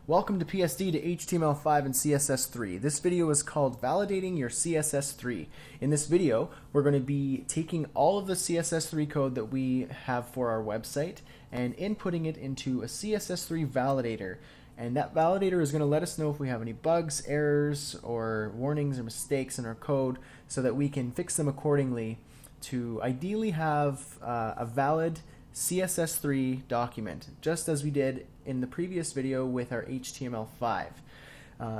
Welcome to PSD to HTML5 and CSS3. This video is called Validating Your CSS3. In this video, we're going to be taking all of the CSS3 code that we have for our website and inputting it into a CSS3 validator. And that validator is going to let us know if we have any bugs, errors, or warnings or mistakes in our code so that we can fix them accordingly to ideally have a valid CSS3 document, just as we did in the previous video with our HTML5.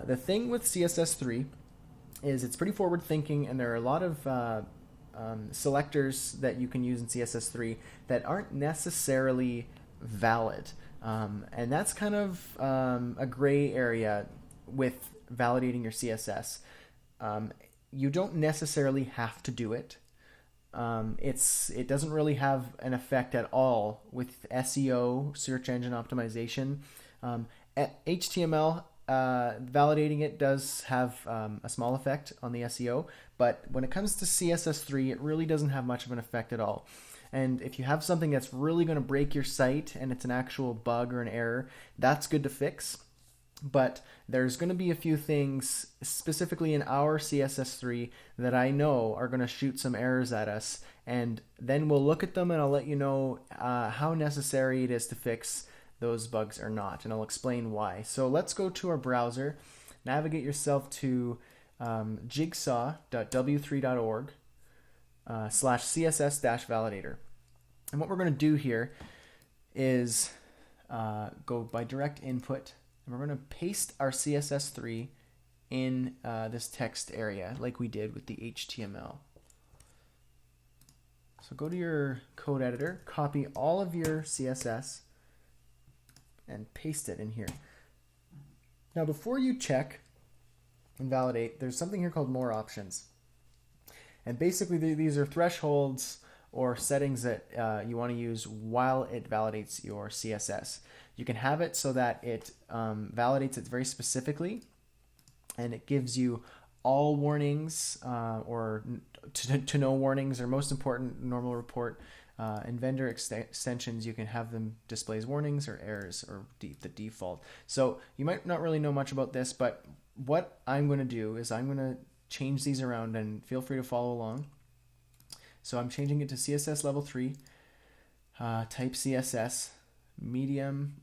The thing with CSS3 is it's pretty forward thinking, and there are a lot of selectors that you can use in CSS3 that aren't necessarily valid. And that's kind of a gray area with validating your CSS. You don't necessarily have to do it. It doesn't really have an effect at all with SEO, search engine optimization. HTML, validating it does have a small effect on the SEO, but when it comes to CSS3, it really doesn't have much of an effect at all. And if you have something that's really going to break your site and it's an actual bug or an error, that's good to fix. But there's going to be a few things specifically in our CSS3 that I know are going to shoot some errors at us, and then we'll look at them and I'll let you know how necessary it is to fix those bugs or not, and I'll explain why. So let's go to our browser, navigate yourself to jigsaw.w3.org /CSS-validator. And what we're going to do here is go by direct input. And we're going to paste our CSS3 in this text area like we did with the HTML. So go to your code editor, copy all of your CSS, and paste it in here. Now before you check and validate, there's something here called More Options. And basically these are thresholds or settings that you want to use while it validates your CSS. You can have it so that it validates it very specifically, and it gives you all warnings or to no warnings, or most important, normal report. And vendor extensions, you can have them display as warnings or errors or the default. So you might not really know much about this, but what I'm going to do is I'm going to change these around, and feel free to follow along. So I'm changing it to CSS level 3, type CSS, medium.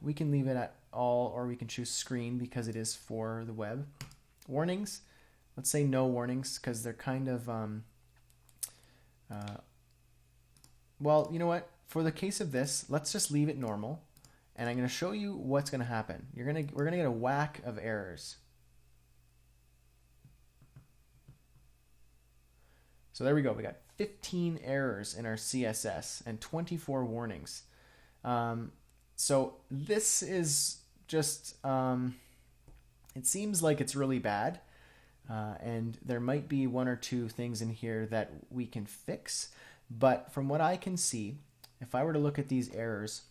We can leave it at all, or we can choose screen because it is for the web. Warnings, let's say no warnings, because they're kind of, well, you know what? For the case of this, let's just leave it normal, and I'm going to show you what's going to happen. We're going to get a whack of errors. So there we go. We got 15 errors in our CSS and 24 warnings. So this is just, it seems like it's really bad. And there might be one or two things in here that we can fix. But from what I can see, if I were to look at these errors,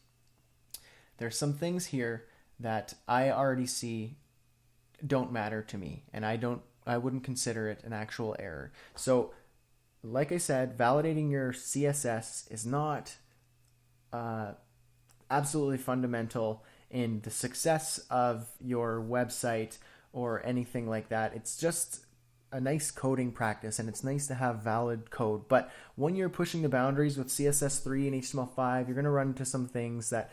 there's some things here that I already see don't matter to me. And I wouldn't consider it an actual error. So like I said, validating your CSS is not absolutely fundamental in the success of your website or anything like that. It's just a nice coding practice, and it's nice to have valid code. But when you're pushing the boundaries with CSS3 and HTML5, you're going to run into some things that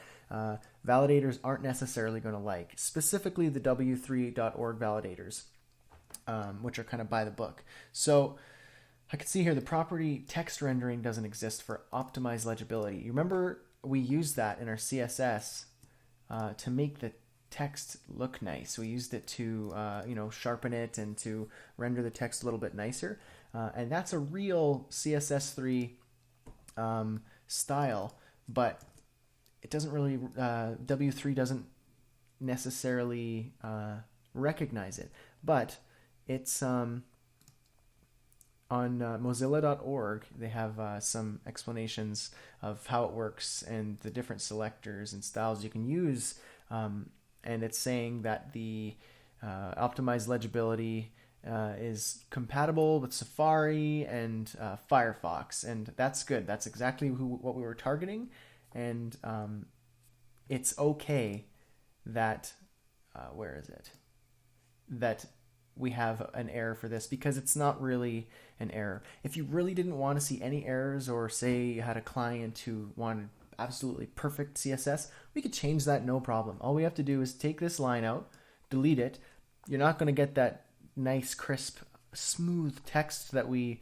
validators aren't necessarily going to like, specifically the w3.org validators, which are kind of by the book. So I can see here the property text rendering doesn't exist for optimized legibility. You remember we used that in our CSS to make the text look nice. We used it to sharpen it and to render the text a little bit nicer. And that's a real CSS3 style, but it doesn't really, W3 doesn't necessarily recognize it. But it's on Mozilla.org, they have some explanations of how it works and the different selectors and styles you can use. And it's saying that the optimized legibility is compatible with Safari and Firefox, and that's good. That's exactly what we were targeting, and it's okay that, where is it? That we have an error for this, because it's not really an error. If you really didn't want to see any errors, or say you had a client who wanted absolutely perfect CSS, we could change that, no problem. All we have to do is take this line out, delete it. You're not going to get that nice, crisp, smooth text that we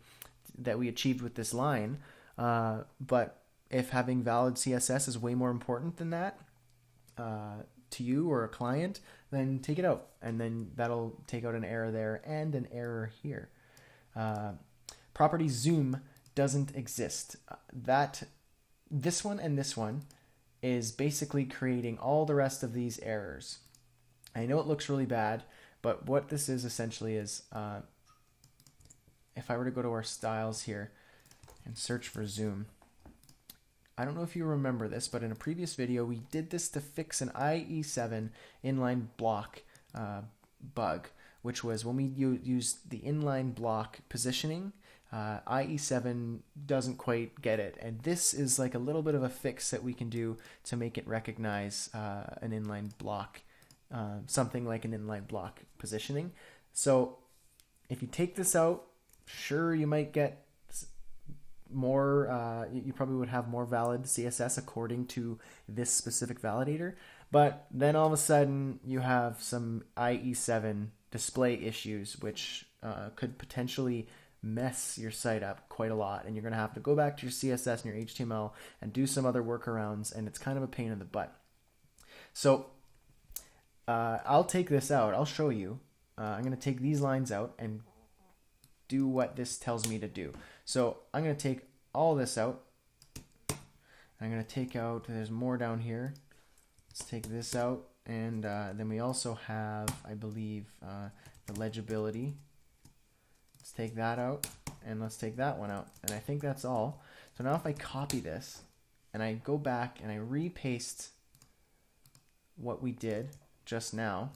achieved with this line. But if having valid CSS is way more important than that to you or a client, then take it out, and then that'll take out an error there and an error here. Property zoom doesn't exist. This one and this one is basically creating all the rest of these errors. I know it looks really bad, but what this is essentially is, if I were to go to our styles here and search for zoom, I don't know if you remember this, but in a previous video we did this to fix an IE7 inline block bug, which was when we used the inline block positioning, IE7 doesn't quite get it, and this is like a little bit of a fix that we can do to make it recognize an inline block, something like an inline block positioning. So if you take this out, sure, you might get more, you probably would have more valid CSS according to this specific validator, but then all of a sudden you have some IE7 display issues, which could potentially mess your site up quite a lot, and you're going to have to go back to your CSS and your HTML and do some other workarounds, and it's kind of a pain in the butt. So I'll take this out. I'll show you. I'm going to take these lines out and do what this tells me to do. So I'm going to take all this out. I'm going to take out, there's more down here. Let's take this out, and then we also have, I believe, the legibility. Let's take that out, and let's take that one out, and I think that's all. So now if I copy this and I go back and I repaste what we did just now,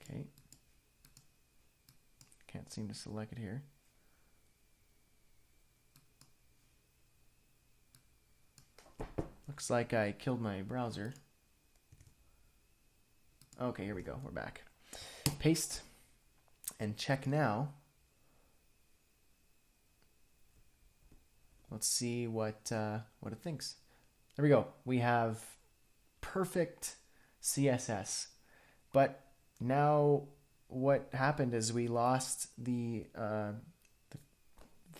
okay, can't seem to select it here. Looks like I killed my browser. Okay, here we go. We're back. Paste and check now. Let's see what it thinks. There we go. We have perfect CSS. But now what happened is we lost the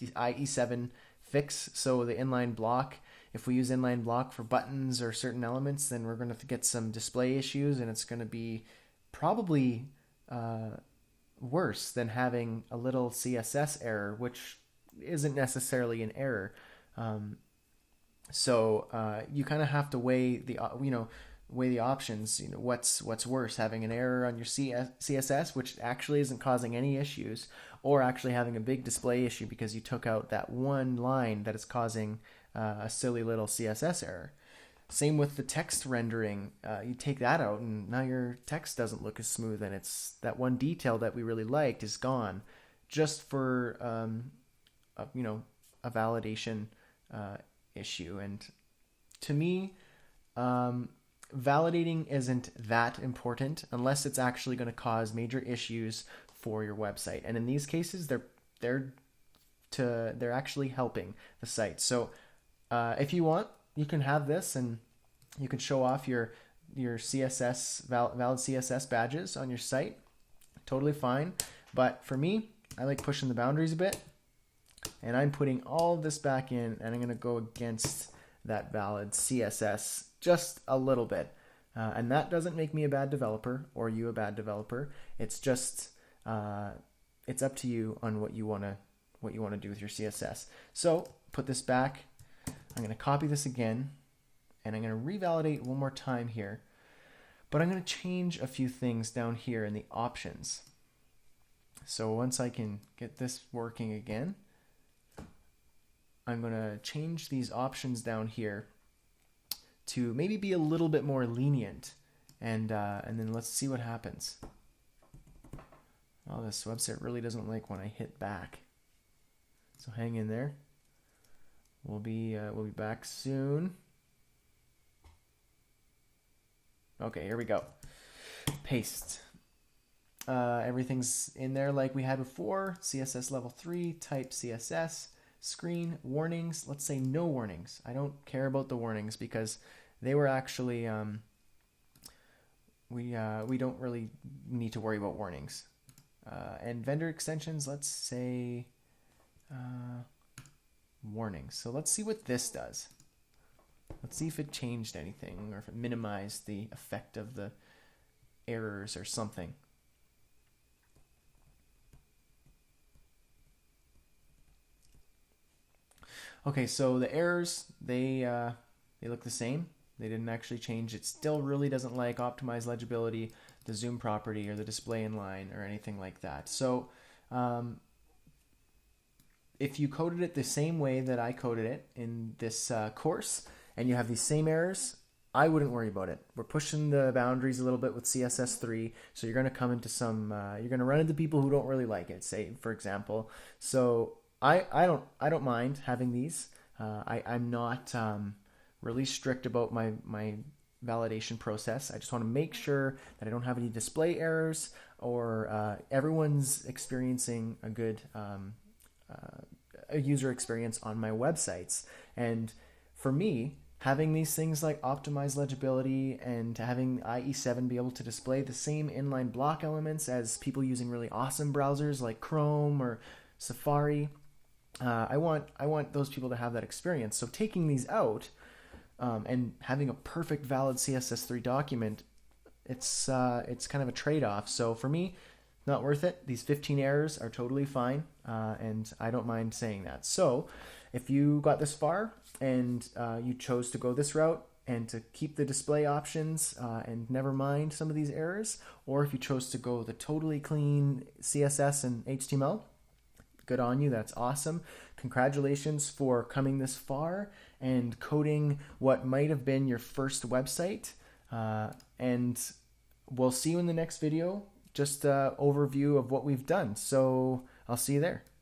IE7 fix, so the inline block. If we use inline block for buttons or certain elements, then we're going to get some display issues, and it's going to be probably worse than having a little CSS error, which isn't necessarily an error. So you kind of have to weigh the options. What's worse, having an error on your CSS, which actually isn't causing any issues, or actually having a big display issue because you took out that one line that is causing a silly little CSS error. Same with the text rendering. You take that out, and now your text doesn't look as smooth, and it's that one detail that we really liked is gone, just for a validation issue. And to me, validating isn't that important unless it's actually going to cause major issues for your website. And in these cases, they're actually helping the site. So if you want, you can have this, and you can show off your CSS valid CSS badges on your site. Totally fine. But for me, I like pushing the boundaries a bit, and I'm putting all of this back in, and I'm going to go against that valid CSS just a little bit. And that doesn't make me a bad developer or you a bad developer. It's just it's up to you on what you want to do with your CSS. So put this back. I'm going to copy this again, and I'm going to revalidate one more time here. But I'm going to change a few things down here in the options. So once I can get this working again, I'm going to change these options down here to maybe be a little bit more lenient, and then let's see what happens. Oh, this website really doesn't like when I hit back. So hang in there. We'll be back soon. Okay, here we go. Paste. Everything's in there like we had before. CSS level 3, type CSS, screen, warnings. Let's say no warnings. I don't care about the warnings because they were actually, we don't really need to worry about warnings. And vendor extensions, let's say warnings. So let's see what this does. Let's see if it changed anything or if it minimized the effect of the errors or something. Okay, so the errors, they look the same. They didn't actually change. It still really doesn't like optimize legibility, the zoom property, or the display inline, or anything like that. So if you coded it the same way that I coded it in this course, and you have these same errors, I wouldn't worry about it. We're pushing the boundaries a little bit with CSS3, so you're going to come into some, you're going to run into people who don't really like it, say, for example. So I don't mind having these. I'm not really strict about my validation process. I just want to make sure that I don't have any display errors or everyone's experiencing a good a user experience on my websites. And for me, having these things like optimized legibility and having IE7 be able to display the same inline block elements as people using really awesome browsers like Chrome or Safari, I want those people to have that experience. So taking these out and having a perfect valid CSS3 document, it's kind of a trade-off. So for me, not worth it. These 15 errors are totally fine, and I don't mind saying that. So if you got this far and you chose to go this route and to keep the display options and never mind some of these errors, or if you chose to go the totally clean CSS and HTML, good on you. That's awesome. Congratulations for coming this far and coding what might have been your first website. And we'll see you in the next video. Just an overview of what we've done. So I'll see you there.